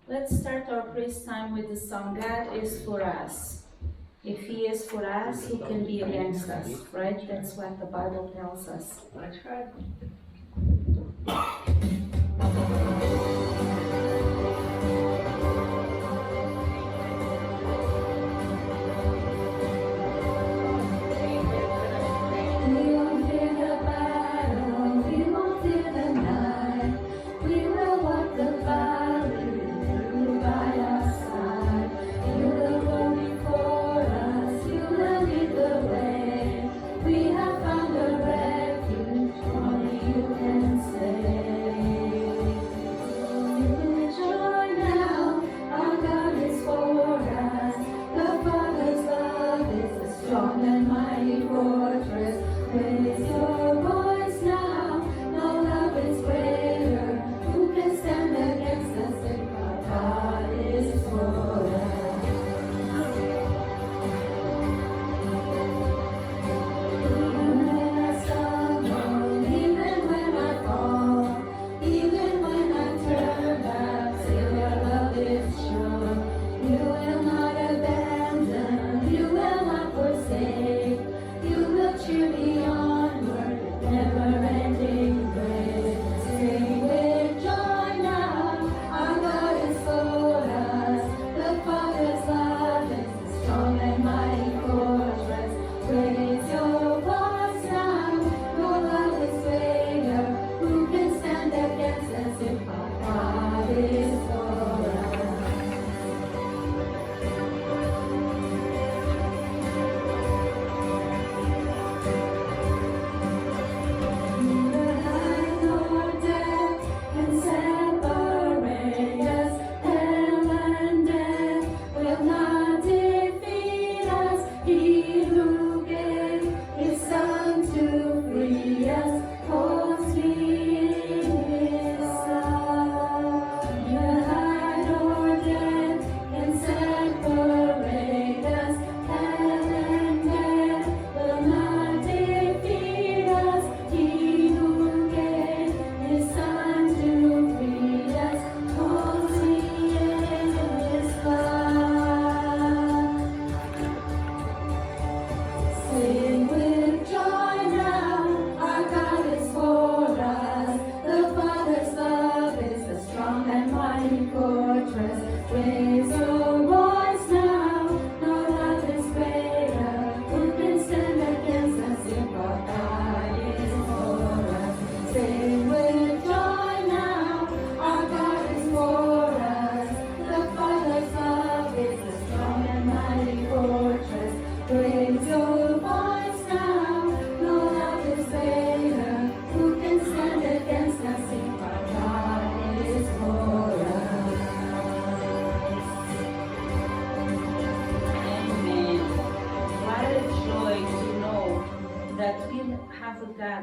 Let's start our praise time with the song, God is for us. If He is for us, who can be against us, right? That's what the Bible tells us. That's right.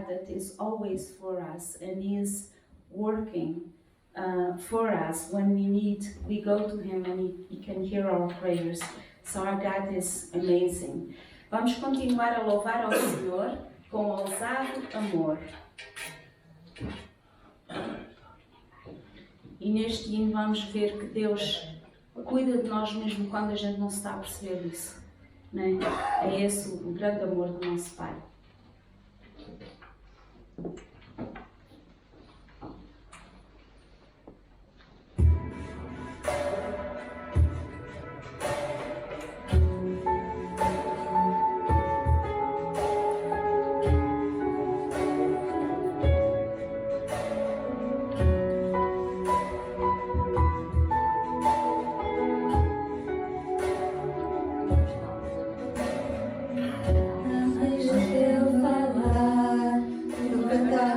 That is always for us and is working for us when we need. We go to Him and He can hear our prayers. So our God is amazing. Vamos continuar a louvar ao Senhor com ousado amor. E neste hino vamos ver que Deus cuida de nós mesmo quando a gente não se está a perceber disso, né? É esse o grande amor do nosso Pai. Cantar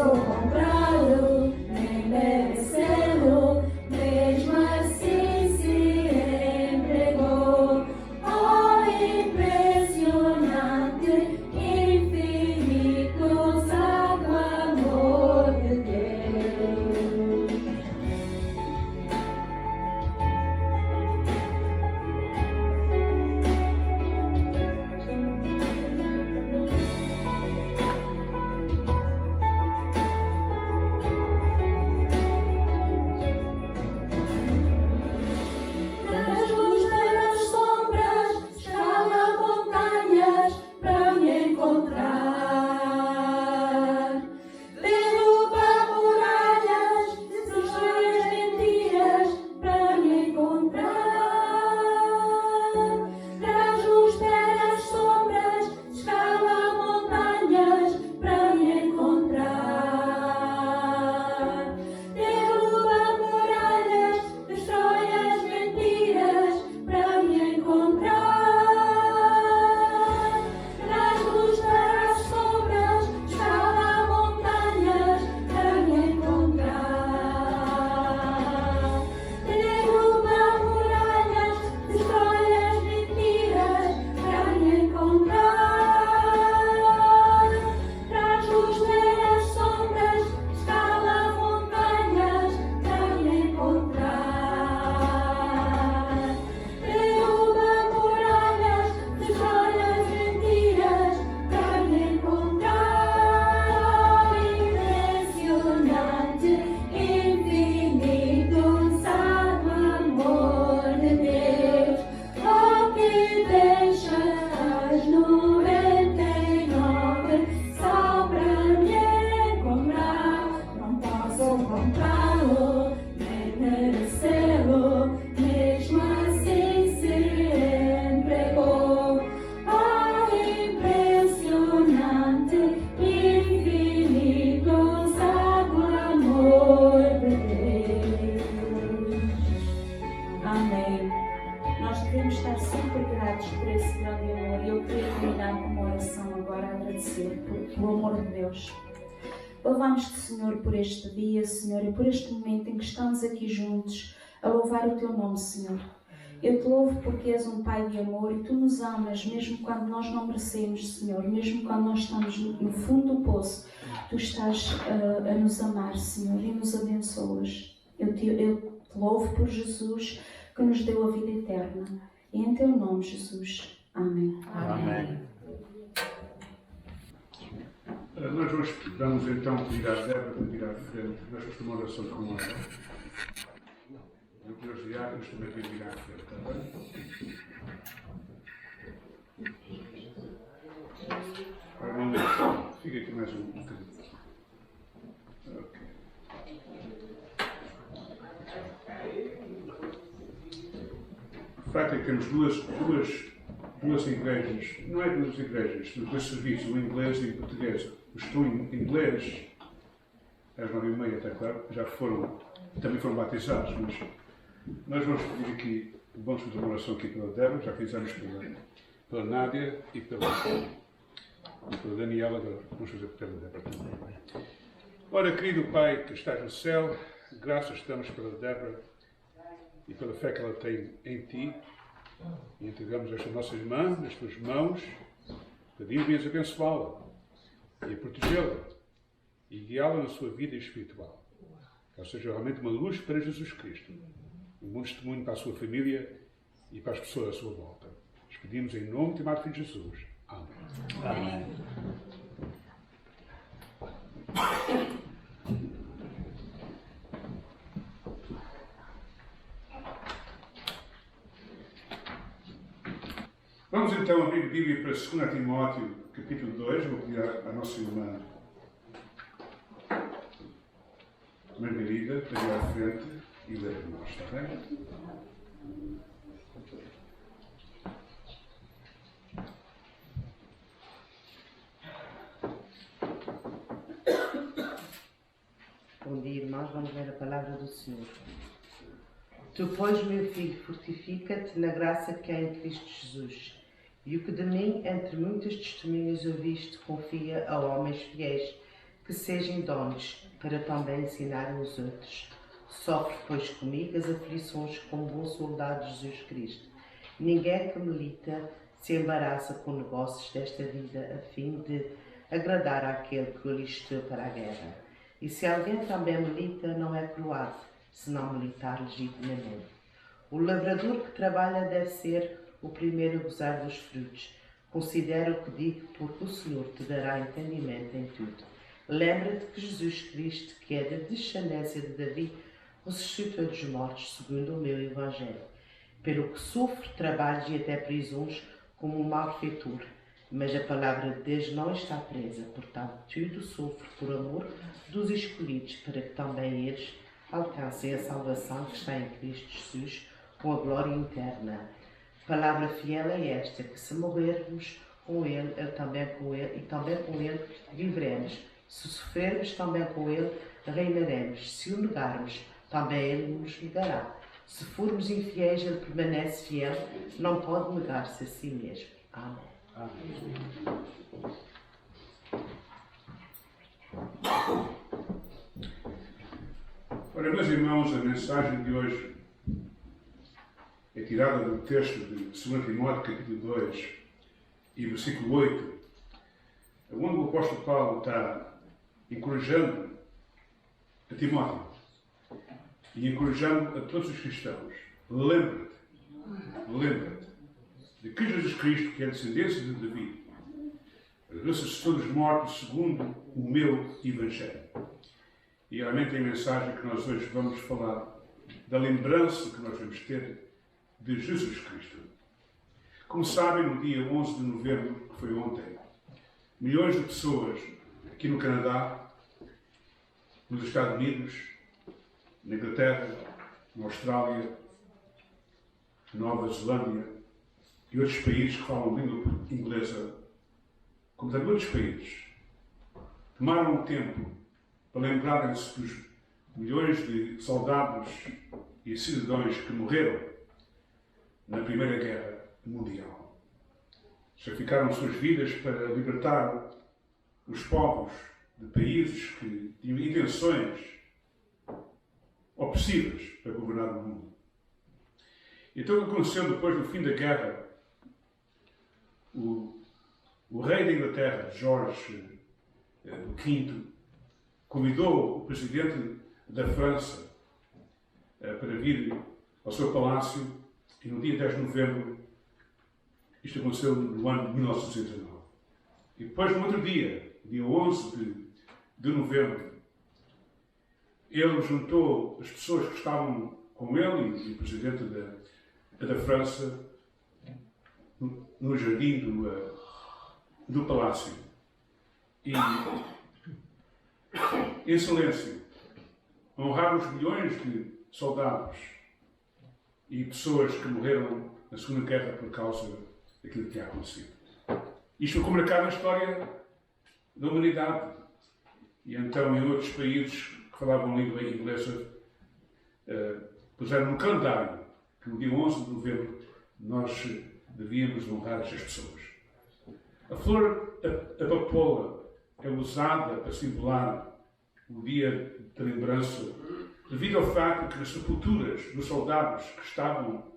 posso comprá-lo, nem merecê-lo, mesmo assim se entregou. Oh, impressionante, infinito, sábio amor de Deus. Das luzes das sombras, escala montanhas para me encontrar. Derruba muralhas, destrói as mentiras para me encontrar. Das luzes das sombras, escala montanhas para me encontrar. Derruba muralhas, destrói as mentiras para me encontrar. Das luzes das sombras, escala montanhas para me encontrar. Derruba muralhas, destrói as mentiras para me encontrar. Das luzes das sombras, escala montanhas para me encontrar. Derruba muralhas, destrói as mentiras para me encontrar. Impressionante, infinito, sábio amor de Deus. Oh, que deixa as 99 só para me encontrar. Não posso comprá-lo, nem merecê-lo, mesmo assim se entregou. Oh, impressionante, infinito, sábio amor de Deus. Amém. Nós devemos estar sempre gratos por esse grande amor e eu queria terminar com uma oração agora a agradecer pelo amor de Deus. Louvamos-te, Senhor, por este dia, Senhor, e por este momento em que estamos aqui juntos a louvar o Teu nome, Senhor. Eu te louvo porque és um Pai de amor e Tu nos amas, mesmo quando nós não merecemos, Senhor, mesmo quando nós estamos no fundo do poço, Tu estás a nos amar, Senhor, e nos abençoas. Eu te louvo por Jesus, que nos deu a vida eterna. E em Teu nome, Jesus. Amém. Amém. Nós hoje vamos então pedir à Débora para vir à frente. Nós vamos tomar oração com ela. E os diáconos também vêm vir à frente, está bem? Ora, não deixe. Fica aqui mais um bocadinho. Ok. O facto é que temos duas igrejas, não é duas igrejas, dois serviços, um inglês e um português. Os que estão em inglês, às 9h30, está claro, também foram batizados, mas nós vamos pedir aqui, vamos fazer uma oração aqui pela Débora, já fizemos pela Nádia e pela Daniela, agora vamos fazer pela Débora também. Ora, querido Pai que estás no céu, graças damos pela Débora e pela fé que ela tem em Ti, e entregamos esta nossa irmã nas Tuas mãos, pedindo a abençoá-la e a protegê-la e guiá-la na sua vida espiritual. Que ela seja realmente uma luz para Jesus Cristo, um bom testemunho para a sua família e para as pessoas à sua volta. Nós pedimos em nome de Filho de Jesus. Amém. Amém. Vamos então abrir a Bíblia para 2 Timóteo, capítulo 2. Vou pedir à nossa irmã Margarida para ir à frente e ler para nós, está bem? Bom dia, irmãos. Vamos ler a palavra do Senhor. Tu, pois, meu filho, fortifica-te na graça que há em Cristo Jesus. E o que de mim, entre muitas testemunhas ouviste, confia a homens fiéis, que sejam idóneos para também ensinarem os outros. Sofre, pois, comigo as aflições como bom soldado de Jesus Cristo. Ninguém que milita se embaraça com negócios desta vida a fim de agradar àquele que o alistou para a guerra. E se alguém também milita, não é coroado, se não militar legitimamente. O lavrador que trabalha deve ser o primeiro a gozar dos frutos. Considera o que digo, porque o Senhor te dará entendimento em tudo. Lembra-te que Jesus Cristo, que é da descendência de Davi, ressuscitou dos mortos, segundo o meu Evangelho. Pelo que sofre trabalhos e até prisões como um malfeitor. Mas a palavra de Deus não está presa, portanto, tudo sofre por amor dos escolhidos, para que também eles alcancem a salvação que está em Cristo Jesus, com a glória interna. Palavra fiel é esta, que se morrermos com Ele, também com Ele, e também com Ele viveremos. Se sofrermos, também com Ele reinaremos. Se o negarmos, também Ele nos negará. Se formos infiéis, Ele permanece fiel, não pode negar-se a si mesmo. Amém. Ora, meus irmãos, a mensagem de hoje é tirada do texto de 2 Timóteo, capítulo 2, e versículo 8, onde o apóstolo Paulo está encorajando a Timóteo e encorajando a todos os cristãos. Lembra-te de que Jesus Cristo, que é a descendência de Davi, ressuscitou dos mortos segundo o meu Evangelho. E realmente a mensagem que nós hoje vamos falar da lembrança que nós vamos ter de Jesus Cristo. Como sabem, no dia 11 de novembro, que foi ontem, milhões de pessoas aqui no Canadá, nos Estados Unidos, na Inglaterra, na Austrália, Nova Zelândia e outros países que falam língua inglesa, como também outros países, tomaram um tempo para lembrarem-se dos milhões de soldados e cidadãos que morreram na Primeira Guerra Mundial. Sacrificaram suas vidas para libertar os povos de países que tinham intenções opressivas para governar o mundo. Então, o que aconteceu depois do fim da guerra? O rei da Inglaterra, Jorge V, convidou o presidente da França para vir ao seu palácio, e no dia 10 de novembro, isto aconteceu no ano de 1919. E depois, no outro dia, dia 11 de novembro, ele juntou as pessoas que estavam com ele e o presidente da França no jardim do palácio. E, em silêncio, honrar os milhões de soldados e pessoas que morreram na Segunda Guerra por causa daquilo que tinha acontecido. Isto ficou marcado na história da humanidade. E então, em outros países que falavam língua inglesa, puseram no calendário que no dia 11 de novembro nós devíamos honrar estas pessoas. A flor, a papoula, é usada para simbolar o dia de lembrança, devido ao facto que nas sepulturas dos soldados que estavam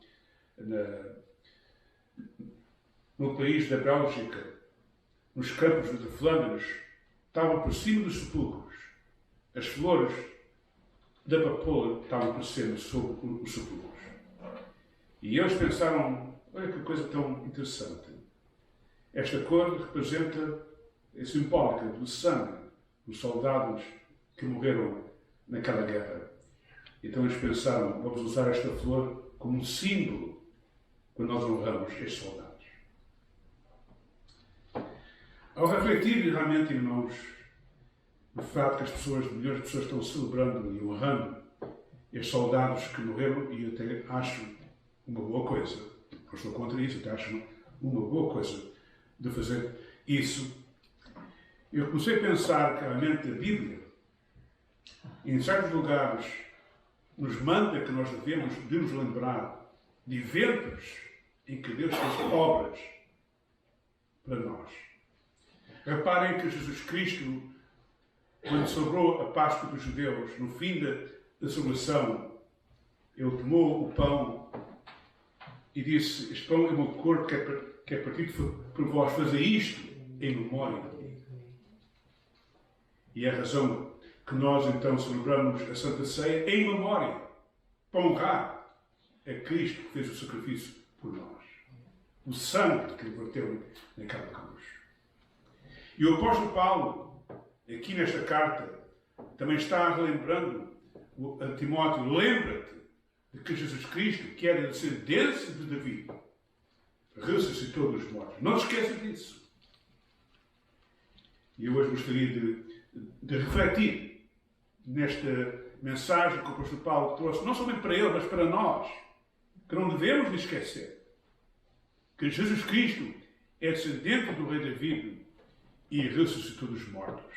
no país da Bélgica, nos campos de Flandres, estavam por cima dos sepulcros. As flores da papoula estavam por cima sobre os sepulcros. E eles pensaram, olha que coisa tão interessante. Esta cor representa, é simbólica do sangue dos soldados que morreram naquela guerra. Então eles pensaram, vamos usar esta flor como um símbolo quando nós honramos estes soldados. Ao refletir realmente, irmãos, o fato que as pessoas, milhões de pessoas estão celebrando e honrando estes soldados que morreram, e eu até acho uma boa coisa, não estou contra isso, até acho uma boa coisa de fazer isso. Eu comecei a pensar que realmente a Bíblia, em certos lugares, nos manda que nós devemos nos lembrar de eventos em que Deus fez obras para nós. Reparem que Jesus Cristo quando celebrou a Páscoa dos judeus, no fim da celebração, ele tomou o pão e disse: este pão é o meu corpo que é partido por vós, fazei isto em memória de mim. E é a razão que nós então celebramos a Santa Ceia em memória, para honrar a Cristo que fez o sacrifício por nós. O sangue que ele verteu naquela cruz. E o apóstolo Paulo, aqui nesta carta, também está relembrando a Timóteo: lembra-te de que Jesus Cristo, que era descendência de Davi, ressuscitou dos mortos. Não te esqueças disso. E eu hoje gostaria de refletir nesta mensagem que o apóstolo Paulo trouxe, não somente para ele, mas para nós, que não devemos de esquecer que Jesus Cristo é descendente do rei Davi e ressuscitou dos mortos.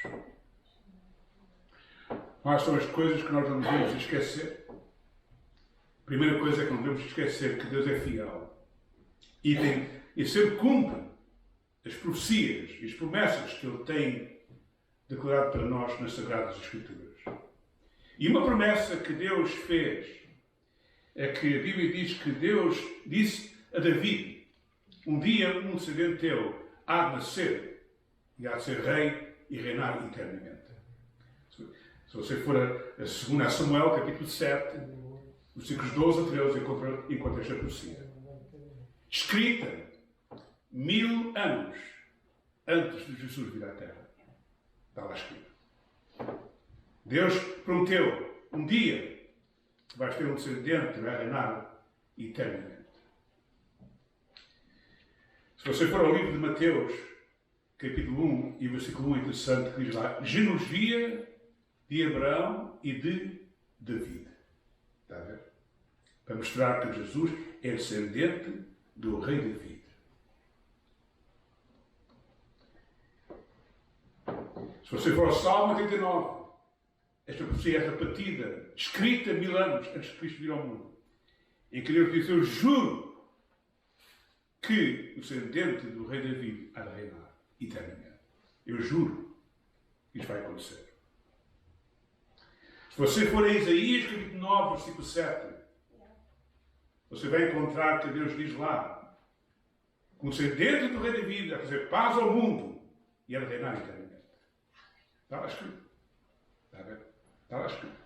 Quais são as coisas que nós não devemos esquecer? A primeira coisa é que não devemos esquecer que Deus é fiel e sempre cumpre as profecias e as promessas que Ele tem declarado para nós nas Sagradas Escrituras. E uma promessa que Deus fez é que a Bíblia diz que Deus disse a Davi: um dia um descendente teu há de nascer e há de ser rei e reinar eternamente. Se você for a 2 Samuel, capítulo 7, versículos 12 a 13, encontra esta profecia. Escrita 1000 anos antes de Jesus vir à Terra. Está lá escrito. Deus prometeu: um dia vais ter um descendente que vai reinar eternamente. Se você for ao livro de Mateus, capítulo 1 e versículo 1, interessante, que diz lá: genealogia de Abraão e de David. Está a ver? Para mostrar que Jesus é descendente do rei David. Se você for ao Salmo 89, esta profecia é repetida, escrita 1000 anos antes de Cristo vir ao mundo, em que Deus diz: eu juro que o descendente do rei David há de reinar eternamente. Eu juro que isto vai acontecer. Se você for a Isaías, capítulo 9, versículo 7, você vai encontrar que Deus diz lá: com o descendente do rei David a fazer paz ao mundo e a reinar eternamente. Está lá escrito. Está a ver? Está lá escrito.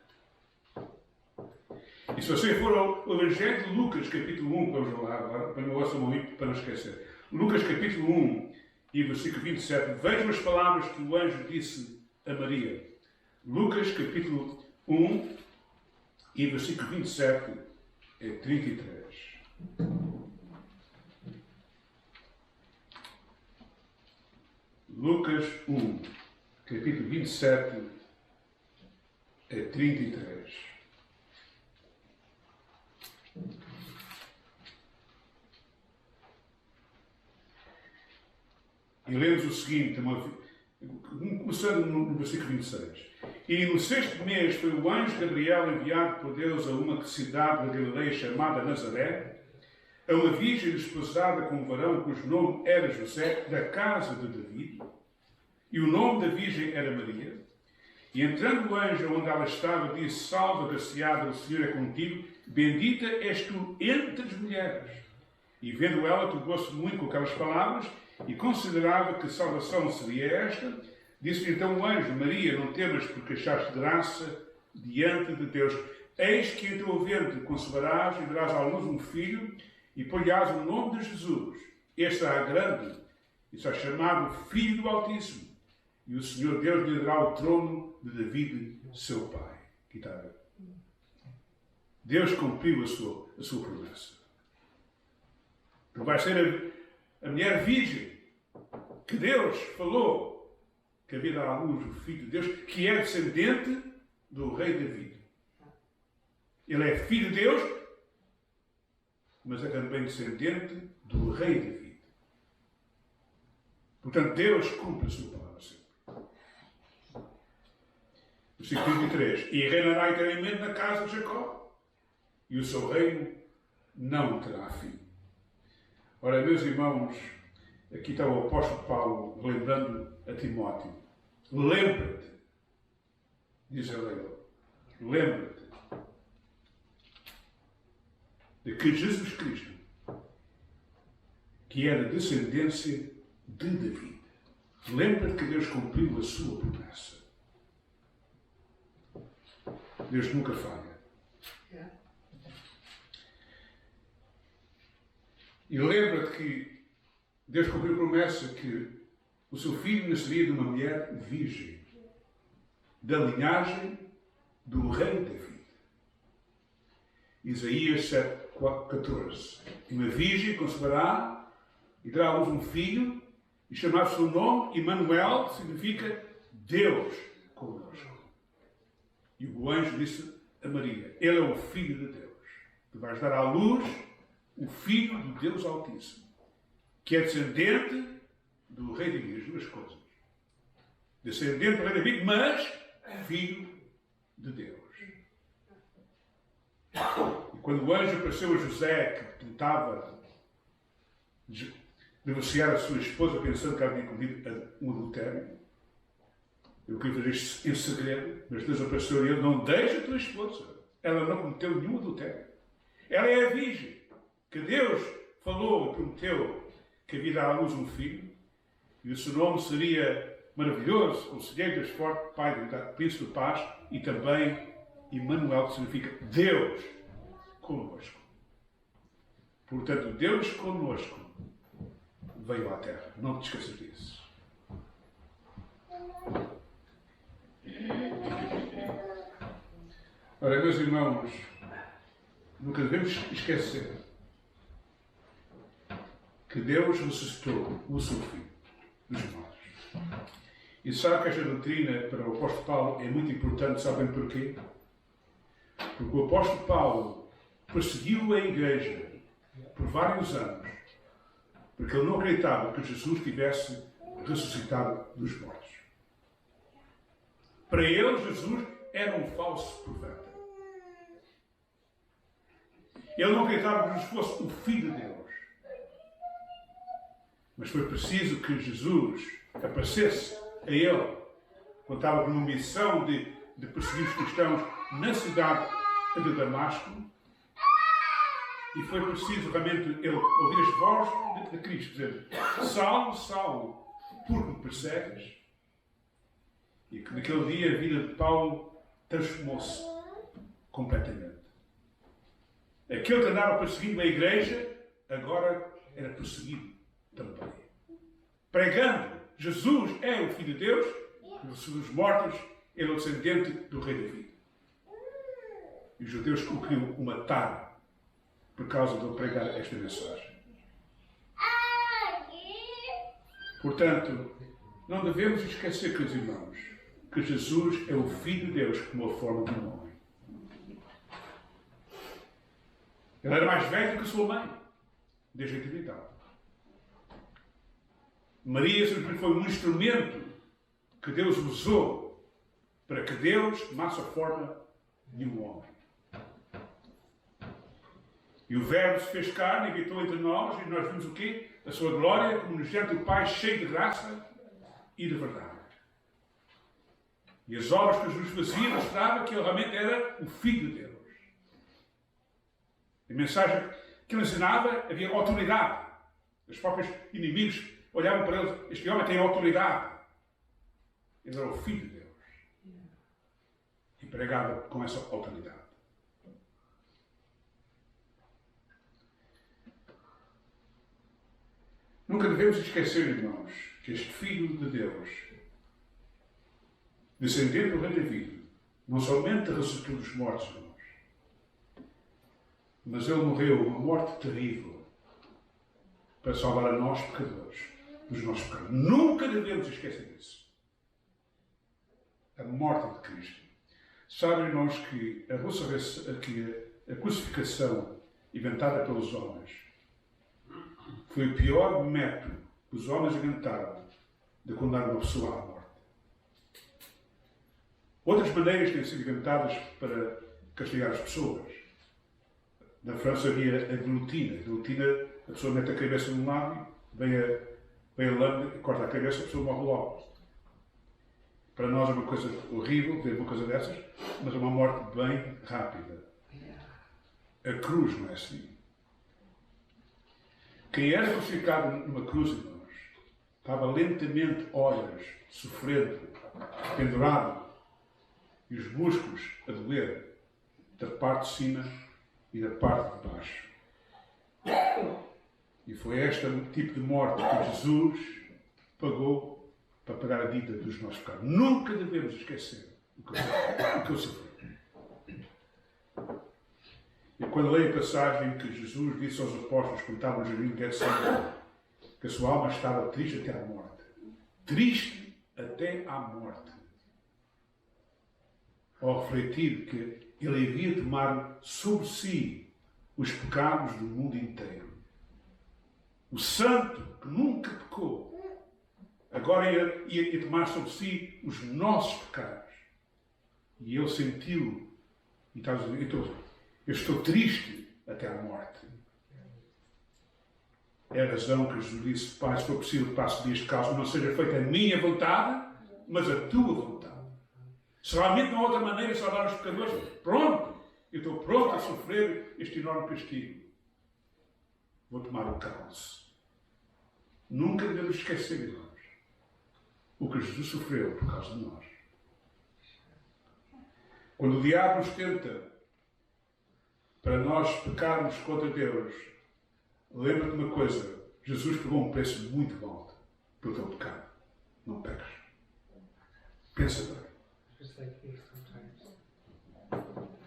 E se você for ao Evangelho de Lucas, capítulo 1, vamos lá agora, para não ouçam muito, para não esquecer. Lucas, capítulo 1 e versículo 27, vejam as palavras que o anjo disse a Maria. Lucas, capítulo 1 e versículo 27 a 33. Lucas 1, capítulo 27 a 33. E lemos o seguinte, começando no versículo 26. E no 6º mês foi o anjo Gabriel enviado por Deus a uma cidade da Galileia chamada Nazaré, a uma virgem desposada com um varão cujo nome era José, da casa de David, e o nome da virgem era Maria. E entrando o anjo onde ela estava, disse: salve, agraciada, o Senhor é contigo, bendita és tu entre as mulheres. E vendo ela, turbou-se muito com aquelas palavras, e considerava que salvação seria esta, disse-lhe então o anjo: Maria, não temas, porque achaste graça diante de Deus. Eis que em teu ventre conceberás e darás à luz um filho, e pôr-lhe-ás o nome de Jesus. Este será grande, e será chamado Filho do Altíssimo. E o Senhor Deus lhe dará o trono de David, seu pai. Aqui está a ver. Deus cumpriu a sua promessa. Então vai ser a mulher virgem que Deus falou que havia dado à luz o Filho de Deus, que é descendente do rei David. Ele é filho de Deus, mas é também descendente do rei David. Portanto, Deus cumpre a sua palavra sempre. Versículo 23. E reinará eternamente na casa de Jacó, e o seu reino não terá fim. Ora, meus irmãos, aqui está o apóstolo Paulo lembrando a Timóteo: lembra-te diz ela a ele, lembra-te de que Jesus Cristo, que era descendência de David, lembra-te que Deus cumpriu a sua promessa. Deus nunca falha. E lembra-te que Deus cumpriu a promessa que o seu filho nasceria de uma mulher virgem, da linhagem do rei David. Isaías 7:14. Uma virgem conceberá e dará à luz um filho, e chamar-se o seu nome Emanuel, que significa Deus conosco. E o anjo disse a Maria, ele é o Filho de Deus. Tu vais dar à luz o Filho do Deus Altíssimo, que é descendente do rei David, as duas coisas. Descendente do rei David, mas filho de Deus. E quando o anjo apareceu a José, que tentava divorciar a sua esposa, pensando que ela tinha cometido um adultério, eu queria fazer isto em segredo, mas Deus apareceu a ele, não deixe a tua esposa. Ela não cometeu nenhum adultério. Ela é a virgem, que Deus falou e prometeu que havia dar à luz um filho, e o seu nome seria maravilhoso, conselheiro Deus forte, Pai de Príncipe de paz, e também Emanuel, que significa Deus conosco. Portanto, Deus conosco veio à Terra. Não te esqueças disso. Ora, meus irmãos, nunca devemos esquecer que Deus ressuscitou o seu Filho dos mortos. E sabe que esta doutrina para o apóstolo Paulo é muito importante, sabem porquê? Porque o apóstolo Paulo perseguiu a igreja por vários anos, porque ele não acreditava que Jesus tivesse ressuscitado dos mortos. Para ele, Jesus era um falso profeta. Ele não acreditava que Jesus fosse o Filho de Deus. Mas foi preciso que Jesus aparecesse a ele, quando estava com uma missão de perseguir os cristãos na cidade de Damasco, e foi preciso realmente ele ouvir as vozes de Cristo, dizer: Saulo, Saulo, por que me persegues? E que naquele dia a vida de Paulo transformou-se completamente. Aquele que andava perseguindo a igreja, agora era perseguido também. Pregando, Jesus é o Filho de Deus, dos mortos, ele é o descendente do rei David. E os judeus o queriam matar por causa de ele pregar esta mensagem. Portanto, não devemos esquecer, queridos irmãos, que Jesus é o Filho de Deus que tomou a forma de um homem. Ele era mais velho que a sua mãe, desde a eternidade. Maria sempre foi um instrumento que Deus usou para que Deus tomasse a forma de um homem. E o Verbo se fez carne e habitou entre nós, e nós vimos o quê? A sua glória como unigênito do Pai, cheio de graça e de verdade. E as obras que Jesus fazia mostravam que ele realmente era o Filho de Deus. A mensagem que ele ensinava havia autoridade. Os próprios inimigos olhavam para ele: este homem tem autoridade. Ele era o Filho de Deus. E pregava com essa autoridade. Nunca devemos esquecer, irmãos, que este Filho de Deus, descendente do rei David, não somente ressuscitou dos mortos, irmãos, mas ele morreu uma morte terrível para salvar a nós, pecadores, dos nossos pecados. Nunca devemos esquecer disso. A morte de Cristo. Sabem, irmãos, que a crucificação inventada pelos homens foi o pior método que os homens inventaram de condenar uma pessoa à morte. Outras maneiras têm sido inventadas para castigar as pessoas. Na França havia a guilhotina. A guilhotina, a pessoa mete a cabeça num lado, vem a lâmina e corta a cabeça, a pessoa morre logo. Para nós é uma coisa horrível ver uma coisa dessas, mas é uma morte bem rápida. A cruz não é assim. Quem era crucificado numa cruz, irmãos, estava lentamente horas sofrendo, pendurado, e os músculos a doer da parte de cima e da parte de baixo. E foi este tipo de morte que Jesus pagou para pagar a dívida dos nossos pecados. Nunca devemos esquecer o que eu sofri. E quando leio a passagem que Jesus disse aos apóstolos quando estavam no jardim de Getsemane, que a sua alma estava triste até à morte. Triste até à morte. Ao refletir que ele iria tomar sobre si os pecados do mundo inteiro. O santo que nunca pecou, agora ia tomar sobre si os nossos pecados. E ele sentiu, e está a dizer, eu estou triste até à morte. É a razão que Jesus disse, Pai, se for possível, passe deste caso, não seja feita a minha vontade, mas a tua vontade. Se realmente não há outra maneira de salvar os pecadores, pronto, eu estou pronto a sofrer este enorme castigo. Vou tomar o cálice. Nunca devemos esquecer, irmãos, o que Jesus sofreu por causa de nós. Quando o diabo nos tenta para nós pecarmos contra Deus, lembra-te de uma coisa, Jesus pagou um preço muito alto pelo teu pecado. Não peques. Pensa bem.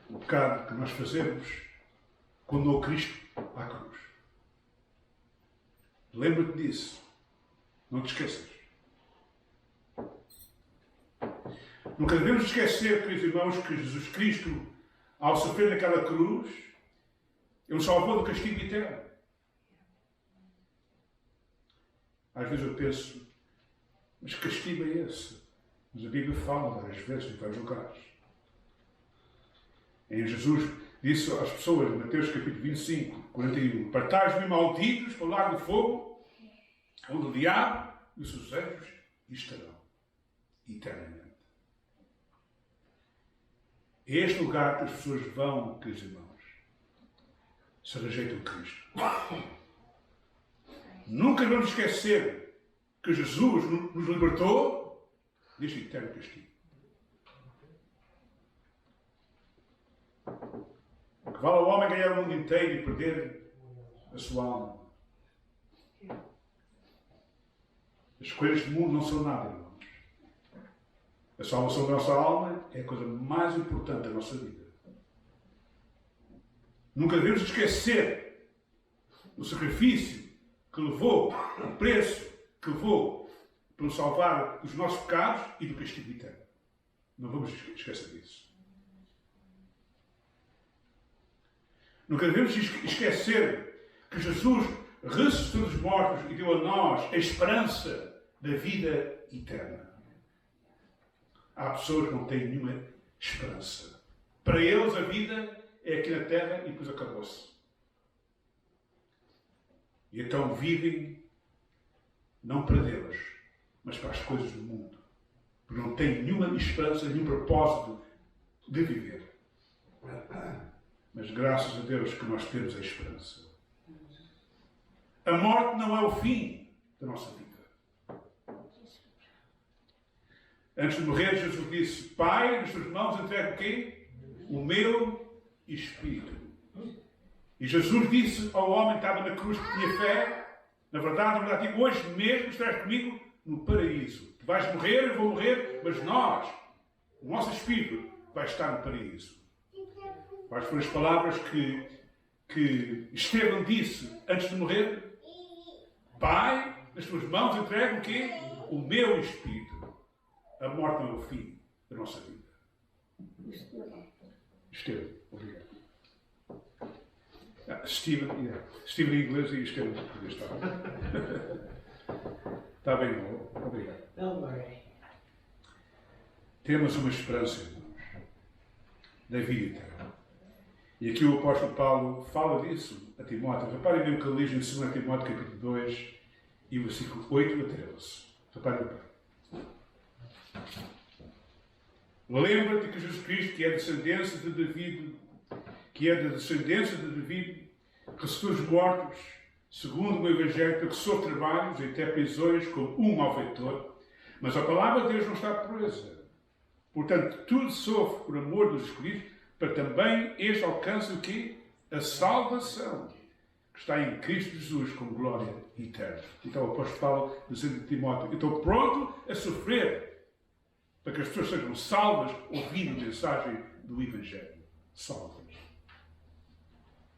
O pecado que nós fazemos condenou Cristo à cruz. Lembra-te disso. Não te esqueças. Nunca devemos esquecer, queridos irmãos, que Jesus Cristo, ao sofrer naquela cruz, Ele salvou do castigo eterno. Às vezes eu penso, mas que castigo é esse? Mas a Bíblia fala várias vezes, em vários lugares. Em Jesus disse às pessoas, em Mateus capítulo 25, 41, partais-me malditos para o lago de fogo, onde o diabo e os seus anjos estarão eternamente. É este lugar que as pessoas vão, queridos irmãos, se rejeitam Cristo. Nunca vamos esquecer que Jesus nos libertou deste eterno castigo. Que vale ao homem ganhar o mundo inteiro e perder a sua alma. As coisas do mundo não são nada, irmãos. A salvação da nossa alma é a coisa mais importante da nossa vida. Nunca devemos esquecer o sacrifício que levou, o preço que levou para nos salvar dos nossos pecados e do castigo eterno. Não vamos esquecer disso. Nunca devemos esquecer que Jesus ressuscitou dos mortos e deu a nós a esperança da vida eterna. Há pessoas que não têm nenhuma esperança. Para eles a vida é aqui na terra e depois acabou-se. E então vivem não para Deus, mas para as coisas do mundo. Porque não têm nenhuma esperança, nenhum propósito de viver. Mas graças a Deus que nós temos a esperança. A morte não é o fim da nossa vida. Antes de morrer, Jesus disse, Pai, nas tuas mãos entrego o quê? O meu espírito. E Jesus disse ao homem que estava na cruz que tinha fé, na verdade, digo, hoje mesmo estarás comigo no paraíso. Tu vais morrer, eu vou morrer, mas nós, o nosso espírito, vai estar no paraíso. Quais foram as palavras que Estevão disse antes de morrer? Pai, nas tuas mãos entrego o quê? O meu espírito. A morte não é o fim da nossa vida. Estevão, obrigado. Steven em inglês e Estevão em português. Está bem, obrigado. Don't worry. Temos uma esperança, irmãos, da vida eterna. E aqui o apóstolo Paulo fala disso a Timóteo. Reparem bem o que ele diz em 2 Timóteo capítulo 2 e versículo 8 a 13. Reparem bem. Lembra-te que Jesus Cristo, que é da descendência de David, ressuscitou os mortos, segundo o Evangelho, que sofre trabalhos e até prisões como um malfeitor, mas a palavra de Deus não está presa. Portanto, tudo sofre por amor de Jesus Cristo, para também este alcance o quê? A salvação, que está em Cristo Jesus com glória eterna. Então o apóstolo Paulo dizendo a Timóteo: eu estou pronto a sofrer para que as pessoas sejam salvas ouvindo a mensagem do Evangelho. Salvas.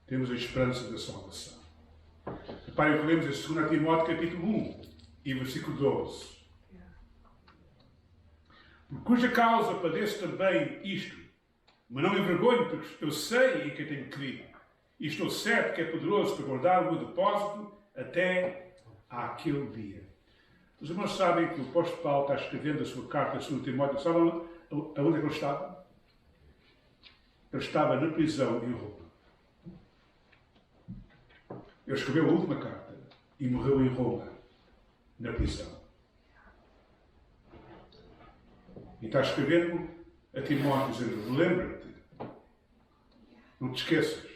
Temos a esperança da salvação. Reparem o que lemos em 2 Timóteo capítulo 1 e versículo 12. Por cuja causa padeço também isto, mas não me envergonho, porque eu sei em quem tenho crido, e estou certo que é poderoso para guardar o meu depósito até àquele dia. Os irmãos sabem que o apóstolo Paulo está escrevendo a sua carta a 2 Timóteo. Sabem aonde é que ele estava? Ele estava na prisão em Roma. Ele escreveu a última carta e morreu em Roma, na prisão. E está escrevendo a Timóteo dizendo: lembra-te, não te esqueças,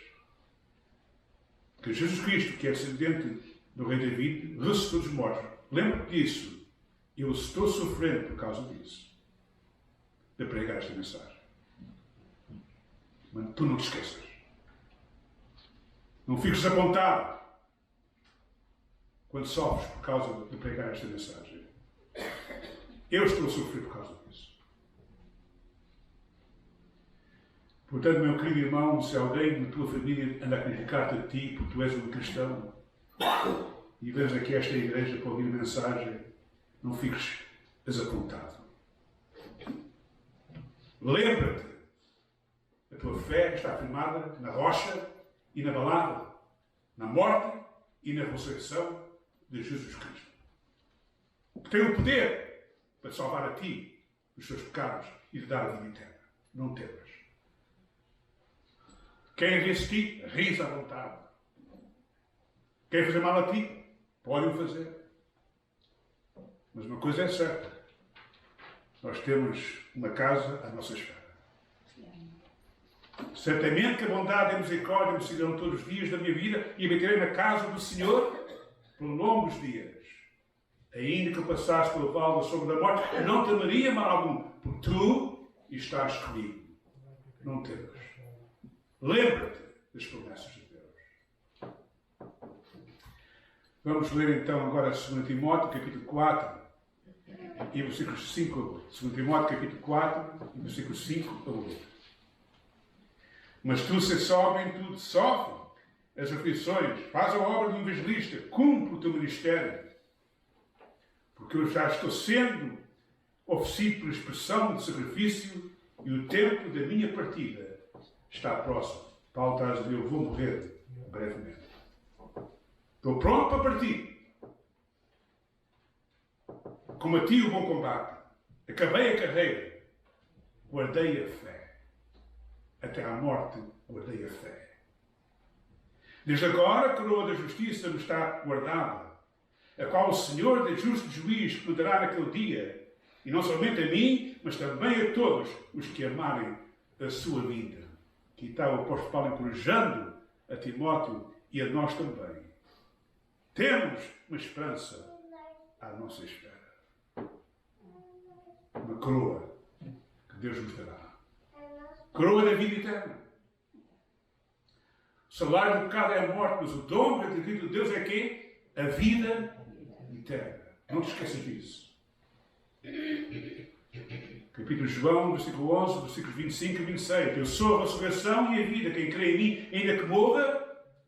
que Jesus Cristo, que é descendente do rei David, ressuscitou dos mortos. Lembra-te disso. Eu estou sofrendo por causa disso, de pregar esta mensagem. Mas tu não te esqueças. Não fiques desapontado quando sofres por causa de pregar esta mensagem. Eu estou a sofrer por causa disso. Portanto, meu querido irmão, se alguém da tua família anda a criticar-te a ti porque tu és um cristão e vens aqui a esta igreja para ouvir a mensagem, não fiques desapontado. Lembra-te, a tua fé está afirmada na rocha e na palavra, na morte e na ressurreição de Jesus Cristo, que tem o poder para salvar a ti dos teus pecados e te dar a vida eterna. Não temas. Quem resistir, ri à vontade. Quem fazer mal a ti, pode o fazer. Mas uma coisa é certa: nós temos uma casa à nossa espera. Certamente que a bondade e a misericórdia me seguirão todos os dias da minha vida e habitarei na casa do Senhor por longos dias. Ainda que eu passasse pelo vale da sombra da morte, eu não temeria mal algum, porque tu estás comigo. Não temas. Lembra-te das promessas de Deus. Vamos ler então agora 2 Timóteo, capítulo 4, e versículos 5 a 8. 2 Timóteo, capítulo 4, versículos 5 a 8. Mas tu, se sóbrio em tudo, sofre as aflições, faz a obra de um evangelista, cumpre o teu ministério. Porque eu já estou sendo oferecido por expressão de sacrifício e o tempo da minha partida está próximo. Paulo está a dizer: eu vou morrer brevemente. Estou pronto para partir. Combati o bom combate. Acabei a carreira. Guardei a fé. Até à morte guardei a fé. Desde agora a coroa da justiça me está guardada, a qual o Senhor da justo juiz me dará naquele dia, e não somente a mim, mas também a todos os que amarem a sua vinda. Aqui está o apóstolo Paulo encorajando a Timóteo e a nós também. Temos uma esperança à nossa espera. Uma coroa que Deus nos dará. Coroa da vida eterna. O salário do pecado é a morte, mas o dom gratuito de Deus é quê? A vida eterna. Não te esqueças disso. Capítulo de João, versículo 11, versículos 25 e 26. Eu sou a ressurreição e a vida. Quem crê em mim, ainda que morra,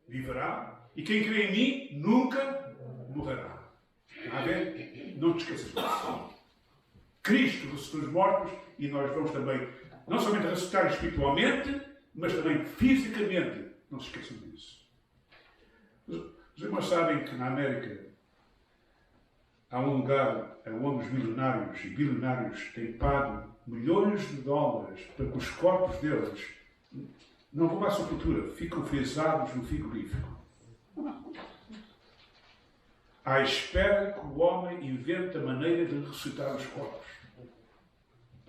viverá. E quem crê em mim, nunca morrerá. Está a ver? Não te esqueças disso. Cristo ressuscitou os mortos e nós vamos também, não somente ressuscitar espiritualmente, mas também fisicamente. Não se esqueçam disso. Os irmãos sabem que na América há um lugar onde os milionários e bilionários têm pago milhões de dólares para que os corpos deles não vão à sepultura, ficam frisados no frigorífico. À espera que o homem invente a maneira de ressuscitar os corpos.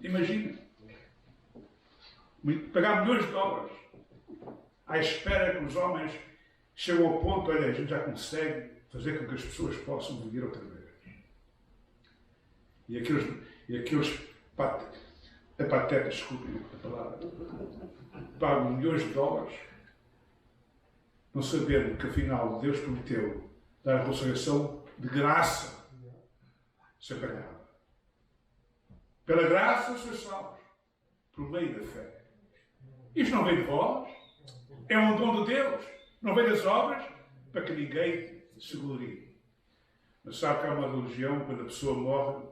Imagina. pagar milhões de dólares, à espera que os homens cheguem ao ponto, olha, a gente já consegue fazer com que as pessoas possam viver outra vez. E aqueles patetas, desculpem a palavra, pagam milhões de dólares, não sabendo que afinal Deus prometeu dar a ressurreição de graça, sem pagar. Pela graça sois salvos, por meio da fé. Isto não vem de vós, é um dom de Deus, não vem das obras, para que ninguém se glorie. Mas sabe que há uma religião, quando a pessoa morre,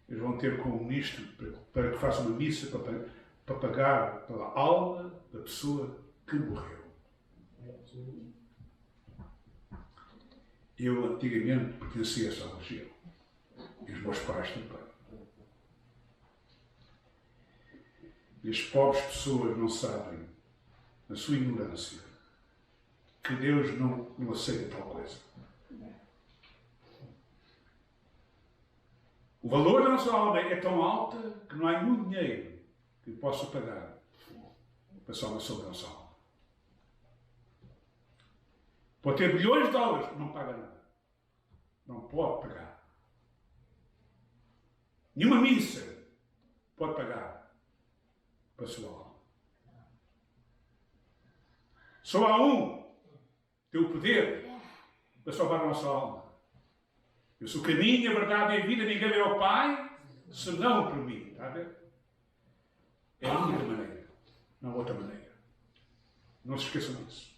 eles vão ter com um ministro para que faça uma missa para pagar pela alma da pessoa que morreu. Eu antigamente pertencia a essa religião. E os meus pais também. E as pobres pessoas não sabem, na sua ignorância, que Deus não aceita tal coisa. O valor da nossa alma é tão alta que não há nenhum dinheiro que possa pagar a salvação da nossa alma. Pode ter bilhões de dólares, não paga nada. Não pode pagar. Nenhuma missa pode pagar para a sua alma. Só há um que tem o poder para salvar a nossa alma. Eu sou o caminho, a verdade e a vida, ninguém vê ao Pai, senão por mim. Está a ver? É a única maneira, não há outra maneira. Não se esqueçam disso.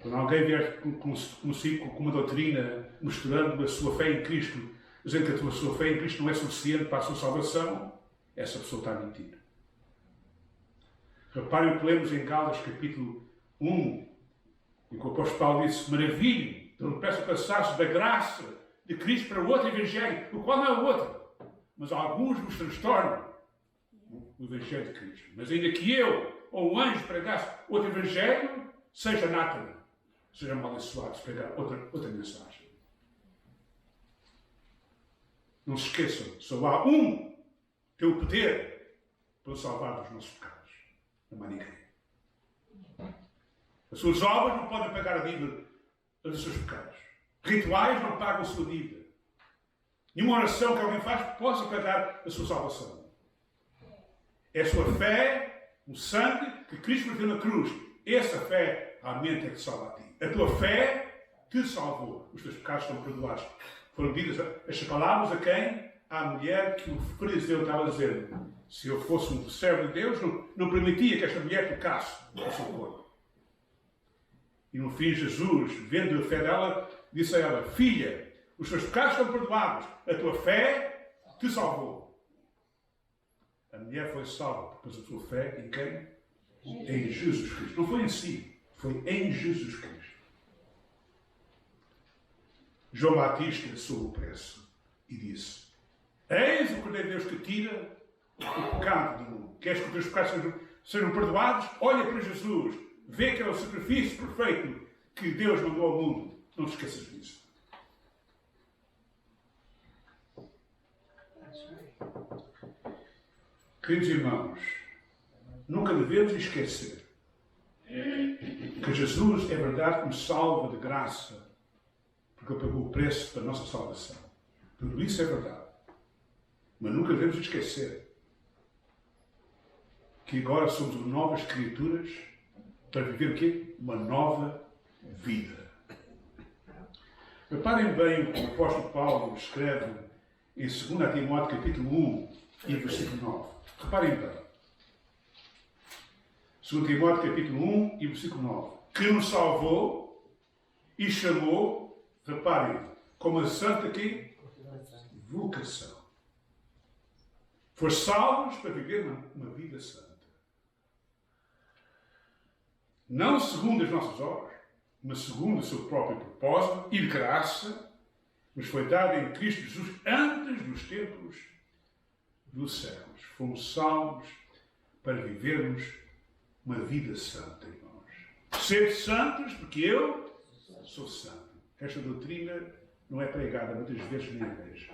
Quando alguém vier consigo com uma doutrina misturando a sua fé em Cristo, dizendo que a sua fé em Cristo não é suficiente para a sua salvação, essa pessoa está a mentir. Reparem o que lemos em Gálatas capítulo 1, em que o apóstolo Paulo disse: maravilho, então peço passar-se da graça de Cristo para o outro evangelho, o qual não é o outro, mas alguns vos transtornam o evangelho de Cristo. Mas ainda que eu ou um anjo pregasse outro evangelho, seja anátema, seja amaldiçoado se pregar outra mensagem. Não se esqueçam, só há um que tem o poder para salvar dos nossos pecados. Não há ninguém. As suas obras não podem pagar a dívida dos seus pecados. Rituais não pagam a sua dívida. Nenhuma oração que alguém faz possa pagar a sua salvação. É a sua fé, o sangue que Cristo meteu na cruz. Essa fé realmente é que te salva a ti. A tua fé te salvou. Os teus pecados estão perdoados. Foram ditas estas palavras a quem? À mulher que o fariseu estava a dizer: se eu fosse um servo de Deus, não permitia que esta mulher tocasse o seu corpo. E no fim, Jesus, vendo a fé dela, disse a ela: filha, os teus pecados estão perdoados, a tua fé te salvou. A mulher foi salva por causa da sua fé em quem? Em Jesus Cristo. Não foi em si, foi em Jesus Cristo. João Batista soube o preço e disse: eis o Cordeiro de Deus que tira o pecado do mundo. Queres que os teus pecados sejam perdoados? Olha para Jesus. Vê que é o sacrifício perfeito que Deus mandou ao mundo. Não te esqueças disso. Queridos irmãos, nunca devemos esquecer que Jesus é verdade que nos salva de graça, porque Ele pagou o preço da nossa salvação. Tudo isso é verdade. Mas nunca devemos esquecer que agora somos novas criaturas para viver o quê? Uma nova vida. Reparem bem o que o apóstolo Paulo escreve em 2 Timóteo capítulo 1 e versículo 9. Reparem bem. 2 Timóteo capítulo 1 e versículo 9. Que nos salvou e chamou, reparem, como a santa que? Vocação. Foi salvos para viver uma vida santa. Não segundo as nossas obras, mas segundo o seu próprio propósito e de graça, nos foi dado em Cristo Jesus antes dos tempos dos séculos. Fomos salvos para vivermos uma vida santa, irmãos. Ser santos, porque eu sou santo. Esta doutrina não é pregada muitas vezes na igreja.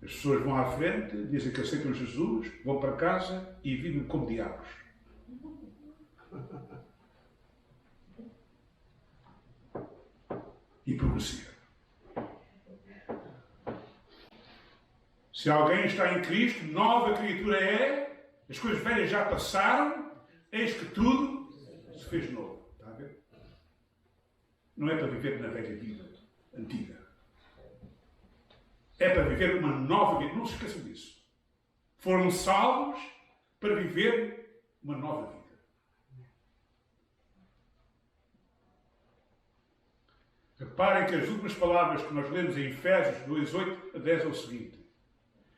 As pessoas vão à frente, dizem que aceitam Jesus, vão para casa e vivem como diabos. E progressiva. Se alguém está em Cristo, nova criatura é, as coisas velhas já passaram, eis que tudo se fez novo. Está a ver? Não é para viver na velha vida antiga. É para viver uma nova vida. Não se esqueçam disso. Foram salvos para viver uma nova vida. Reparem que as últimas palavras que nós lemos em Efésios 2:8 a 10 é o seguinte.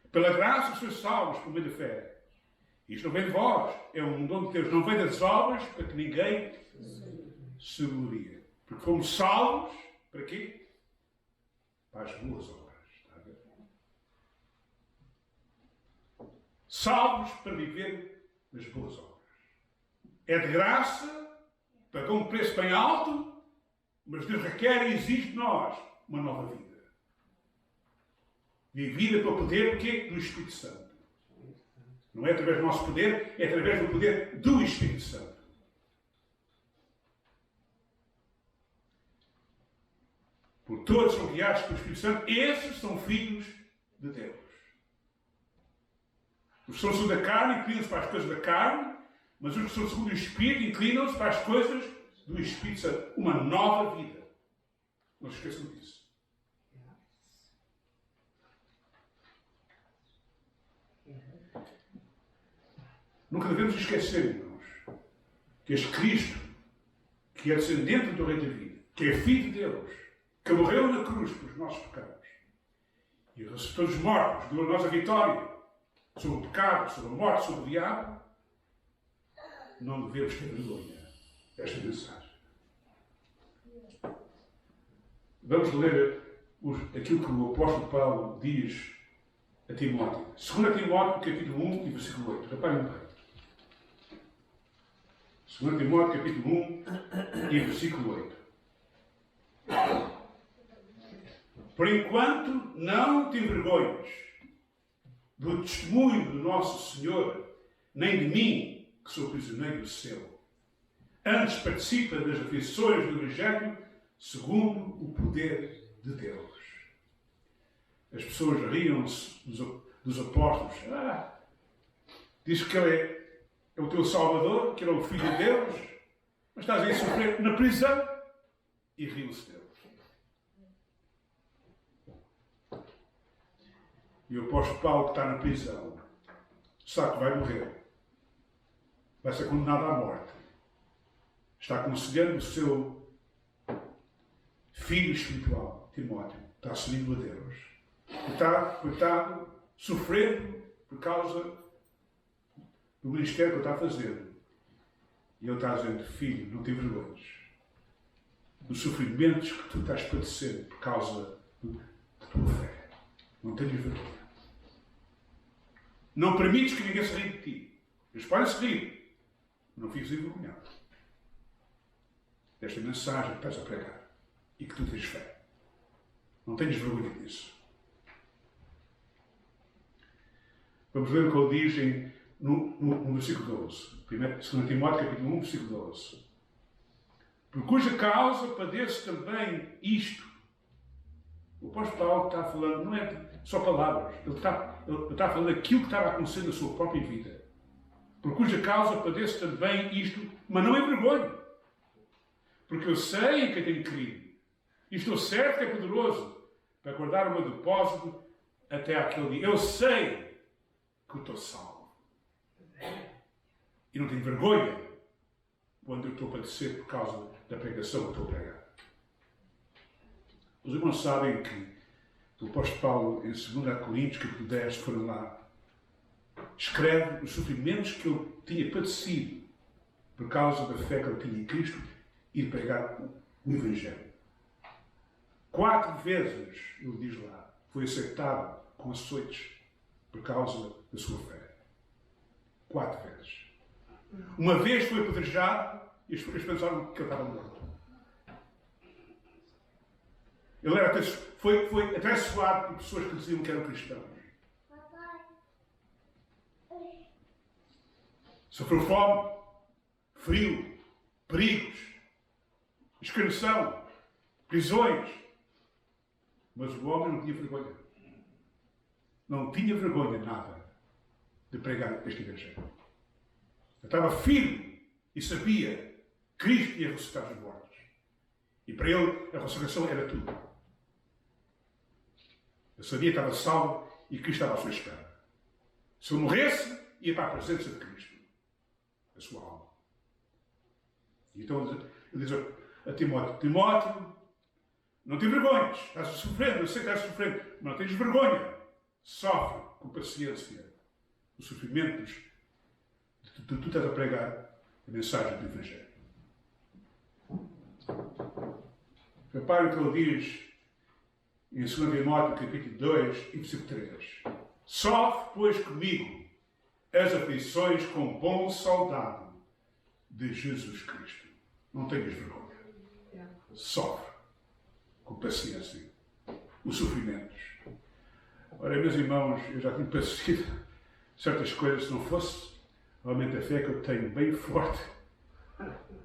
Pela graça sois salvos por meio da fé. Isto não vem de vós, é um dom de Deus. Não vem das obras para que ninguém se glorie. Porque fomos salvos, para quê? Para as boas obras. Está a ver? Salvos para viver as boas obras. É de graça, pagou um preço bem alto, mas Deus requer e exige de nós uma nova vida. Vivida pelo poder do Espírito Santo. Não é através do nosso poder, é através do poder do Espírito Santo. Por todos são guiados pelo Espírito Santo, esses são filhos de Deus. Os que são segundo a carne inclinam-se para as coisas da carne, mas os que são segundo o Espírito inclinam-se para as coisas do Espírito Santo. Uma nova vida. Não se esqueçam disso. Nunca devemos esquecer, irmãos, que este Cristo, que é descendente do Rei David, que é Filho de Deus, que morreu na cruz pelos nossos pecados e ressuscitou dos mortos, deu a nossa vitória sobre o pecado, sobre a morte, sobre o diabo, não devemos ter vergonha desta mensagem. Vamos ler aquilo que o apóstolo Paulo diz a Timóteo. 2 Timóteo, capítulo 1 e versículo 8. Reparem bem. 2 Timóteo, capítulo 1 e versículo 8. Por enquanto, não te envergonhes do testemunho do nosso Senhor, nem de mim, que sou prisioneiro seu. Antes participa das aflições do Evangelho, segundo o poder de Deus. As pessoas riam-se dos apóstolos. Diz que ele é o teu Salvador, que ele é o Filho de Deus, mas estás aí a sofrer na prisão e riu-se dele. E o apóstolo Paulo, que está na prisão, sabe que vai morrer. Vai ser condenado à morte. Está aconselhando o seu filho espiritual, Timóteo. Está servindo a Deus. Está, coitado, sofrendo por causa do ministério que ele está fazendo. E ele está dizendo, filho, não te envergonhes dos sofrimentos que tu estás padecendo por causa da tua fé. Não tenhas vergonha. Não permites que ninguém se rie de ti. Eles podem se rir. Não fiques envergonhado desta mensagem que estás a pregar e que tu tens fé. Não tenhas vergonha disso. Vamos ver o que ele diz no versículo 12. 2 Timóteo, capítulo 1, versículo 12. Por cuja causa padeço também isto. O apóstolo Paulo está falando, não é só palavras, ele está falando aquilo que estava acontecendo na sua própria vida. Por cuja causa padeço também isto, mas não envergonho. Porque eu sei em quem tenho crido. E estou certo que é poderoso para guardar o meu depósito até aquele dia. Eu sei que eu estou salvo. E não tenho vergonha quando eu estou a padecer por causa da pregação que estou a pregar. Os irmãos sabem que o apóstolo Paulo, em 2 Coríntios, capítulo 10, foram lá, escreve os sofrimentos que ele tinha padecido por causa da fé que ele tinha em Cristo e de pregar o Evangelho. 4 vezes, ele diz lá, foi aceitado com açoites por causa da sua fé. 4 vezes. Uma vez foi apedrejado e eles pensaram que ele estava morto. Ele foi atraiçoado por pessoas que diziam que eram cristãos. Sofreu fome, frio, perigos, escravidão, prisões. Mas o homem não tinha vergonha. Não tinha vergonha nada de pregar este Evangelho. Eu estava firme e sabia que Cristo ia ressuscitar os mortos. E para ele a ressurreição era tudo. Eu sabia que estava salvo e Cristo estava à sua espera. Se eu morresse, ia para a presença de Cristo. A sua alma. E então ele diz a Timóteo, Timóteo, não te vergonhes, estás sofrendo, eu sei que estás sofrendo, mas não tens vergonha. Sofre com paciência os sofrimentos de tu estás a pregar a mensagem do Evangelho. Repare o que ele diz em 2 Timóteo, capítulo 2, e versículo 3. Sofre, pois, comigo as aflições com bom soldado de Jesus Cristo. Não tenhas vergonha. Sofre com paciência os sofrimentos. Ora, meus irmãos, eu já tinha padecido certas coisas, se não fosse realmente a fé que eu tenho bem forte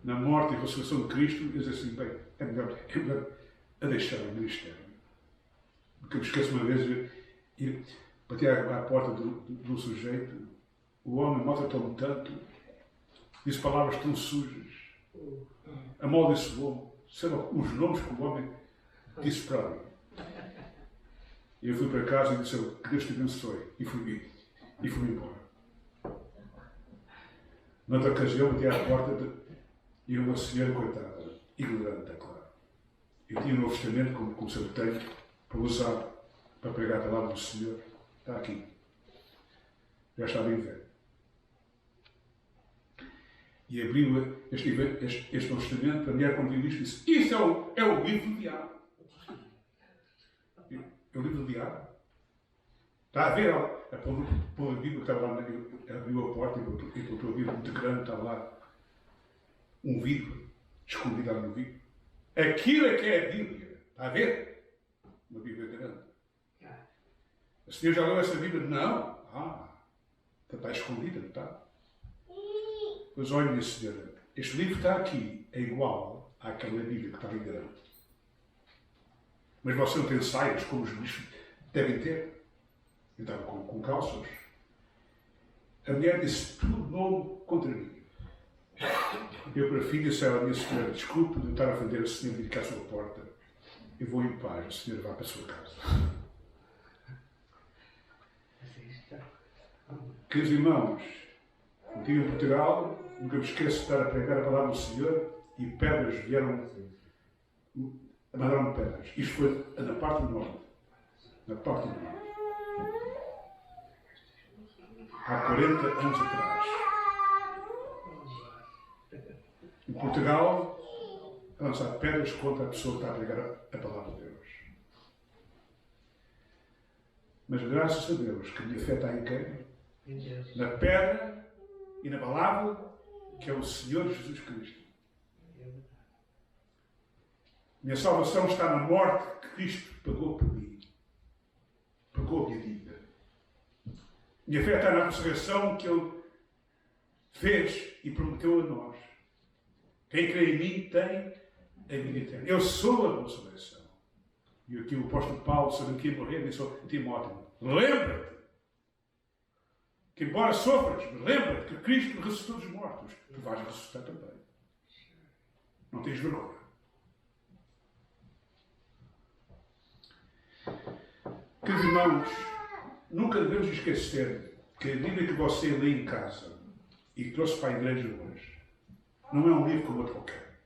na morte e ressurreição de Cristo, eu dizer assim, bem, é melhor a deixar o ministério. Porque eu me esqueço uma vez, e bati à porta do sujeito, o homem maltratou-me tanto, disse palavras tão sujas, amaldiçoou-me, sei lá, os nomes que o homem disse para mim. E eu fui para casa e disse, que Deus te abençoe, e fui embora. Noutra ocasião, bati à porta e uma senhora, coitada, ignorante, é claro. Eu tinha um Novo Testamento, como sempre tenho, para usar, para pregar a palavra do Senhor. Está aqui. Já está bem velho. E abriu este Novo Testamento, a mulher, quando viu isto, disse, isso é o livro do diabo. É o livro do diabo. Está a ver? A Bíblia que estava lá, abriu a porta e botou a Bíblia muito grande, estava lá um vidro, escondido lá no vidro. Aquilo é que é a Bíblia. Está a ver? Uma Bíblia grande. A senhora já leu essa Bíblia? Não. Está escondida, não está? Pois olha, minha senhora, este livro está aqui, é igual àquela Bíblia que está ali grande. Mas você não tem saias como os bichos devem ter. Eu estava com calças. A mulher disse tudo novo contra mim. Eu para a filha disse à minha senhora, desculpe de estar a ofender a senhora de cá à sua porta. Eu vou em paz, a senhora vai para a sua casa. Queridos irmãos, eu estive em Portugal, nunca me esqueço de estar a pregar a palavra do Senhor e pedras vieram, mandaram-me pedras. Isto foi na parte do norte. Na parte do norte. Há 40 anos atrás. Em Portugal, a lançar pedras contra a pessoa que está a pregar a palavra de Deus. Mas graças a Deus que a minha fé está em quem? Na pedra e na palavra que é o Senhor Jesus Cristo. Minha salvação está na morte que Cristo pagou por mim. Pagou a minha dívida. Minha fé está na ressurreição que Ele fez e prometeu a nós. Quem crê em mim tem a vida eterna. Eu sou a ressurreição. E aqui o apóstolo Paulo, sabendo que ia morrer, disse ao Timóteo, lembra-te que embora sofras, lembra-te que Cristo ressuscitou dos mortos. Tu vais ressuscitar também. Não tens vergonha. Queridos irmãos, nunca devemos esquecer que a Bíblia que você lê em casa e trouxe para a igreja hoje não é um livro como outro qualquer.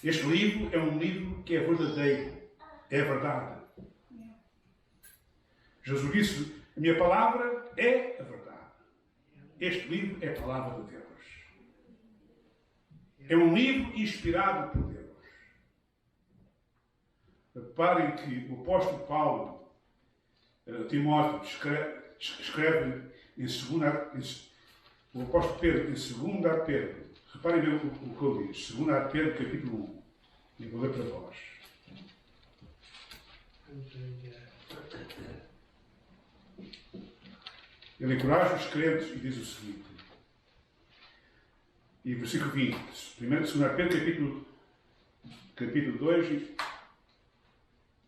Este livro é um livro que é verdadeiro, é verdade. Jesus disse, a minha palavra é a verdade. Este livro é a palavra de Deus. É um livro inspirado por Deus. Reparem que o apóstolo Paulo, Timóteo, escreve em 2 o apóstolo Pedro, em 2 Pedro, reparem bem o que ele diz, 2 Pedro, capítulo 1, e vou ler para vós. Ele encoraja os crentes e diz o seguinte, e versículo 20, 2 Pedro, capítulo 2,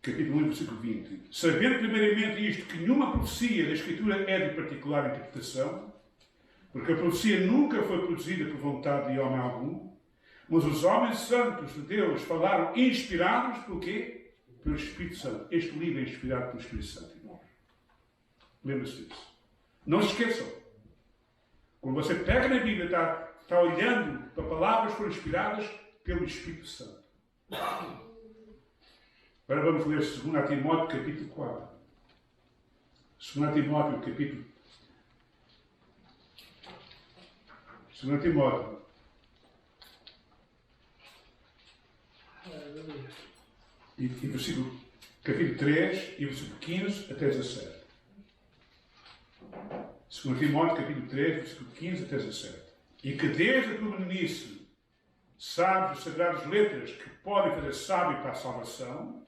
capítulo 1, versículo 20. Sabendo primeiramente isto, que nenhuma profecia da Escritura é de particular interpretação, porque a profecia nunca foi produzida por vontade de homem algum, mas os homens santos de Deus falaram inspirados por quê? Pelo Espírito Santo. Este livro é inspirado pelo Espírito Santo, irmãos. Lembre-se disso. Não se esqueçam. Quando você pega na Bíblia, está olhando para palavras que foram inspiradas pelo Espírito Santo. Agora vamos ler 2 Timóteo, capítulo 4. 2 Timóteo, capítulo... 2 Timóteo. E versículo, capítulo 3 e versículo 15 até 17. 2 Timóteo, capítulo 3, versículo 15 até 17. E que desde a tua meninice sabes as sagradas letras que podem fazer sábio para a salvação,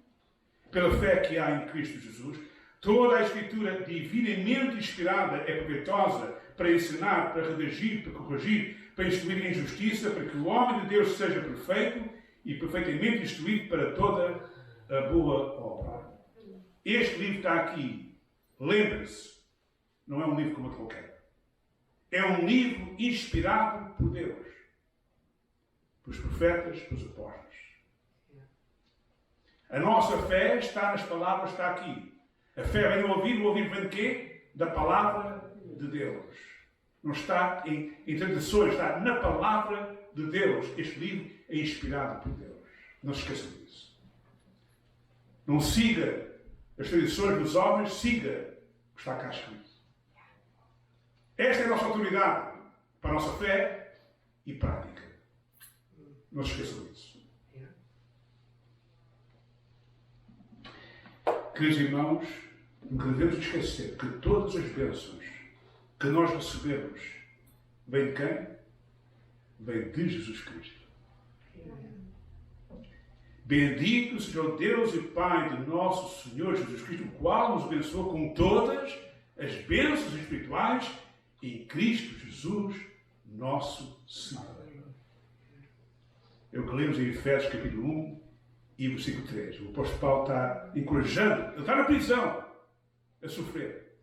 pela fé que há em Cristo Jesus, toda a Escritura divinamente inspirada é proveitosa para ensinar, para redigir, para corrigir, para instruir em justiça, para que o homem de Deus seja perfeito e perfeitamente instruído para toda a boa obra. Este livro está aqui. Lembre-se, não é um livro como outro qualquer. É um livro inspirado por Deus, pelos profetas, pelos apóstolos. A nossa fé está nas palavras, está aqui. A fé vem do ouvido, o ouvido vem de quê? Da palavra de Deus. Não está em tradições, está na palavra de Deus. Este livro é inspirado por Deus. Não se esqueçam disso. Não siga as tradições dos homens, siga o que está cá escrito. Esta é a nossa autoridade para a nossa fé e prática. Não se esqueçam disso. Queridos irmãos, nunca devemos esquecer que todas as bênçãos que nós recebemos vêm de quem? Vem de Jesus Cristo. Bendito seja o Deus e Pai de nosso Senhor Jesus Cristo, o qual nos abençoou com todas as bênçãos espirituais em Cristo Jesus, nosso Senhor. É o que lemos em Efésios capítulo 1 e versículo 3. O apóstolo Paulo está encorajando, ele está na prisão a sofrer.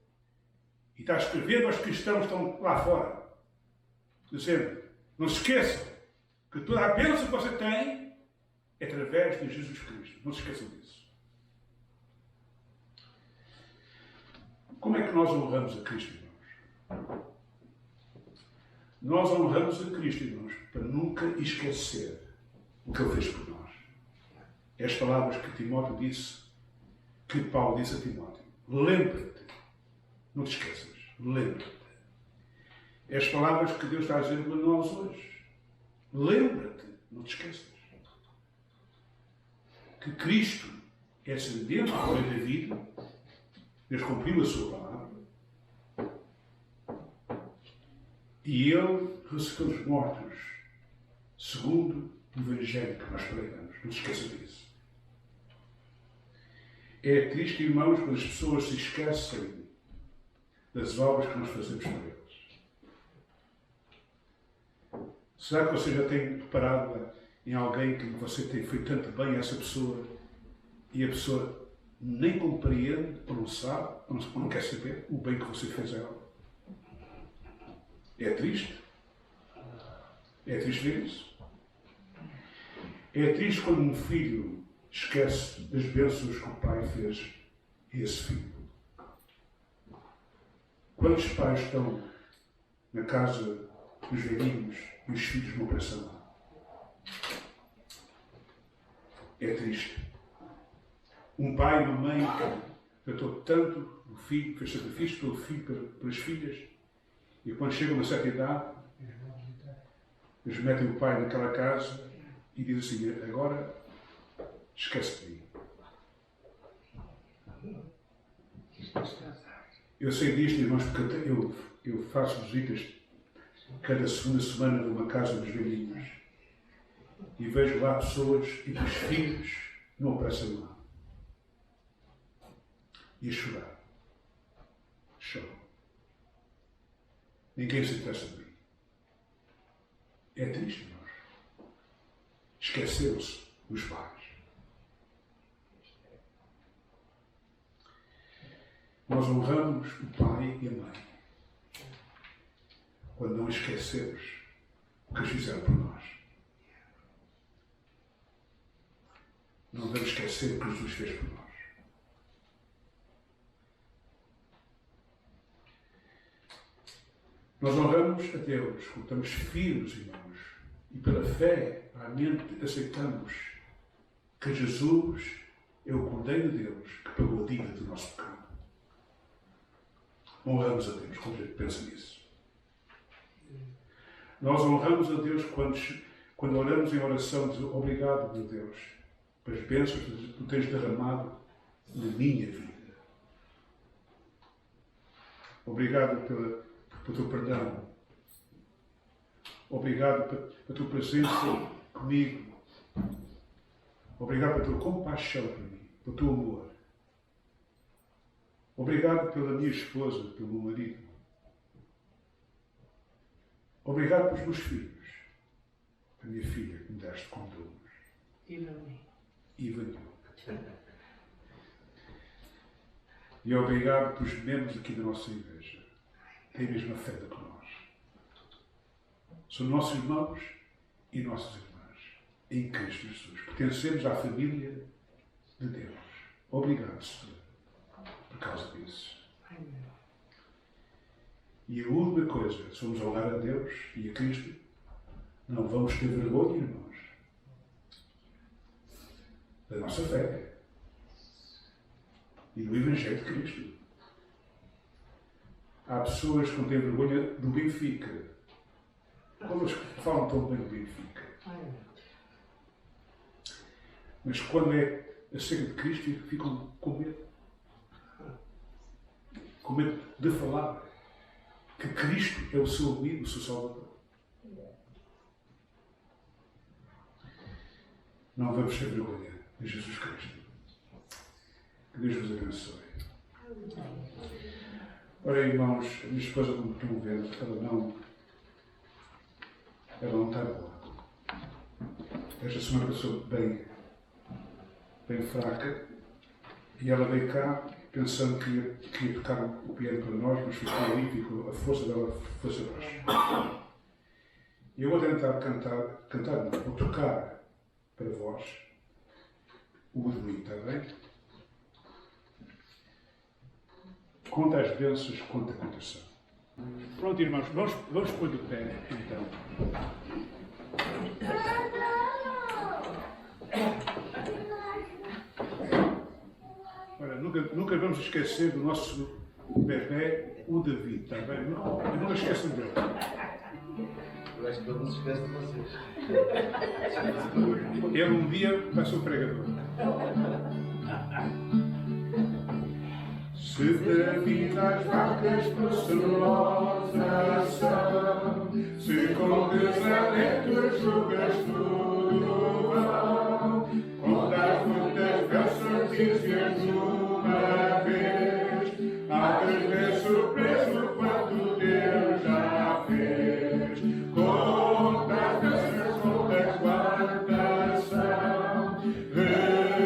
E está escrevendo aos cristãos que estão lá fora, dizendo, não se esqueçam que toda a bênção que você tem é através de Jesus Cristo. Não se esqueçam disso. Como é que nós honramos a Cristo, irmãos? Nós honramos a Cristo, irmãos, para nunca esquecer o que Ele fez por nós. É as palavras que Timóteo disse, que Paulo disse a Timóteo. Lembra-te. Não te esqueças. Lembra-te. É as palavras que Deus está a dizer para nós hoje. Lembra-te. Não te esqueças. Que Cristo é ascendente ao rei David. Deus cumpriu a sua palavra. E Ele ressuscitou os mortos, segundo o Evangelho que nós pregamos. Não se esqueça disso. É triste, irmãos, quando as pessoas se esquecem das obras que nós fazemos por eles. Será que você já tem reparado em alguém que você tem feito tanto bem a essa pessoa e a pessoa nem compreende, ou não sabe, ou não quer saber o bem que você fez a ela? É triste. É triste ver isso. É triste quando um filho esquece das bênçãos que o pai fez a esse filho. Quantos pais estão na casa dos velhinhos e os filhos não aparecem lá? É triste. Um pai e uma mãe que tratou tanto o filho, fez sacrifício pelo filho, pelas filhas, e quando chegam a uma certa idade, eles metem o pai naquela casa e dizem assim, agora esquece de mim. Eu sei disto, irmãos, porque eu faço visitas cada segunda semana numa casa dos velhinhos e vejo lá pessoas e os filhos não aparecem lá. E a chorar. Choram. Ninguém se interessa de mim. É triste, irmãos. Esqueceram-se os pais. Nós honramos o pai e a mãe quando não esquecemos o que eles fizeram por nós. Não devemos esquecer o que Jesus fez por nós. Nós honramos a Deus, quando estamos firmes, irmãos, e pela fé, realmente aceitamos que Jesus é o Cordeiro de Deus que pagou a dívida do nosso pecado. Honramos a Deus quando a gente pensa nisso. Nós honramos a Deus quando oramos em oração, dizendo obrigado, meu Deus, pelas bênçãos que tu tens derramado na minha vida. Obrigado pelo teu perdão. Obrigado pela tua presença comigo. Obrigado pela tua compaixão por mim, pelo teu amor. Obrigado pela minha esposa, pelo meu marido. Obrigado pelos meus filhos, a minha filha que me deste como dons. E Vanil. E obrigado pelos membros aqui da nossa igreja, que têm a mesma fé do que nós. São nossos irmãos e nossas irmãs, em Cristo Jesus. Pertencemos à família de Deus. Obrigado, Senhor, por causa disso. E a última coisa, se vamos honrar a Deus e a Cristo, não vamos ter vergonha, irmãos, da nossa fé e do Evangelho de Cristo. Há pessoas que não têm vergonha do Benfica. Como eles falam tão bem do Benfica. Mas quando é acerca de Cristo, ficam com medo. Com medo de falar que Cristo é o seu amigo, o seu Salvador. Não vamos ter vergonha de Jesus Cristo. Que Deus vos abençoe. Ora, irmãos, a minha esposa, como estão vendo, ela não está boa. Esta semana passou bem fraca, e ela veio cá pensando que ia tocar o piano para nós, mas ficou ali, ficou, a força dela foi-se abaixo. E eu vou tentar cantar não, vou tocar para vós o Beduíno, está bem? Conta as bênçãos, conta a contação. Pronto, irmãos, vamos pôr de pé, então. Ora, nunca vamos esquecer do nosso bebê, o David, está bem? Nunca esqueçam dele. Eu acho que eu não se esquece de vocês. Ele um dia vai ser um pregador. Se David as vacas procelosas são, se com desalento julgas tudo vão, com das muitas graças dizias uma vez, há de ver surpreso quanto Deus já fez. Contas graças, contas quantas são,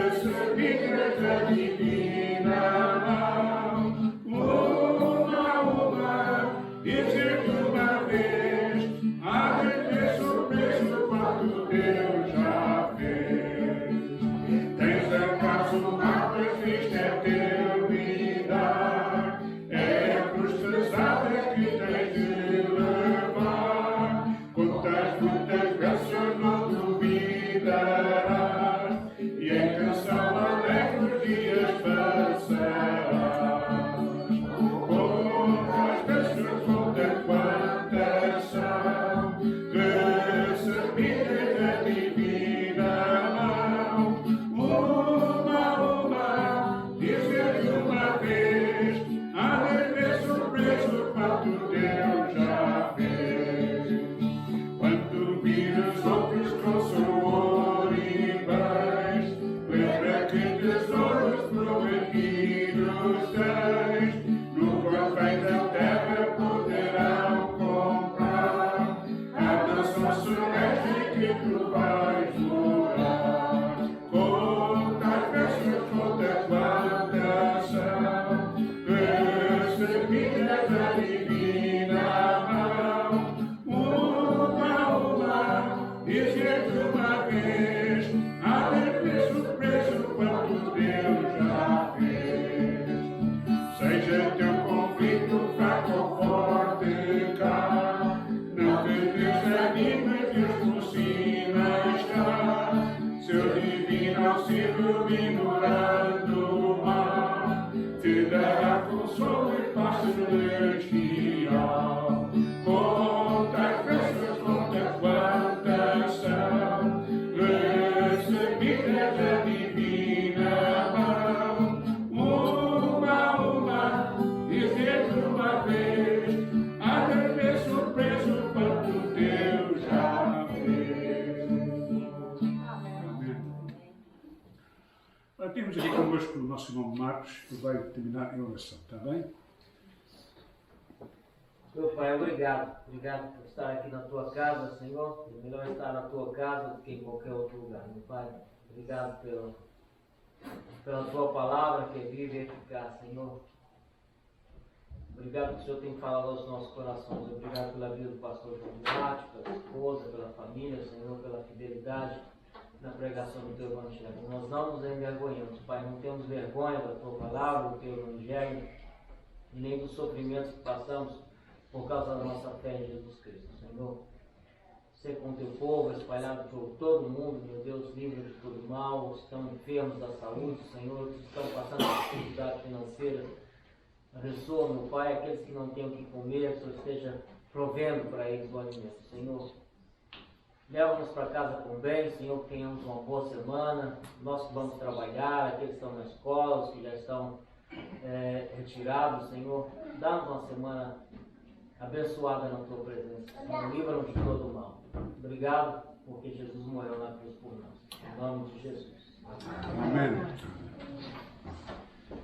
recebidas da divina mão, uma a uma, dizer de uma vez, há de ver surpreso quanto Deus já fez. da divina mão, uma, dizer de uma vez, agradeço o preço quanto Deus já fez. Seja teu conflito fraco ou forte cá, não te desanimes, Deus por cima está. Seu divino auxílio ignorando o mal, te dará consolo e paz celestial. Quantas vezes, quantas são recebidas da divina mão, uma, dizer de uma vez, agradeço o preço quanto Deus já fez. Amém. Ora, temos aqui connosco o nosso irmão Marcos, que vai terminar em oração, está bem? Meu Pai, obrigado. Obrigado por estar aqui na tua casa, Senhor. É melhor estar na tua casa do que em qualquer outro lugar, meu Pai. Obrigado pela tua palavra que é viva e eficaz, Senhor. Obrigado que o Senhor tem falado aos nossos corações. Obrigado pela vida do pastor João Duarte, pela esposa, pela família, Senhor, pela fidelidade na pregação do teu evangelho. Nós não nos envergonhamos, Pai. Não temos vergonha da tua palavra, do teu evangelho, e nem dos sofrimentos que passamos por causa da nossa fé em Jesus Cristo, Senhor. Ser com teu povo espalhado por todo o mundo, meu Deus, livre de todo mal, os que estão enfermos da saúde, Senhor, os que estão passando por dificuldades financeiras. Abençoa, meu Pai, aqueles que não têm o que comer, que o Senhor esteja provendo para eles o alimento, Senhor. Leva-nos para casa com bem, Senhor, que tenhamos uma boa semana. Nós que vamos trabalhar, aqueles que estão na escola, os que já estão retirados, Senhor. Dá-nos uma semana abençoada na tua presença, Senhor. Livra-nos de todo o mal. Obrigado, porque Jesus morreu na cruz por nós. Em nome de Jesus. Amém.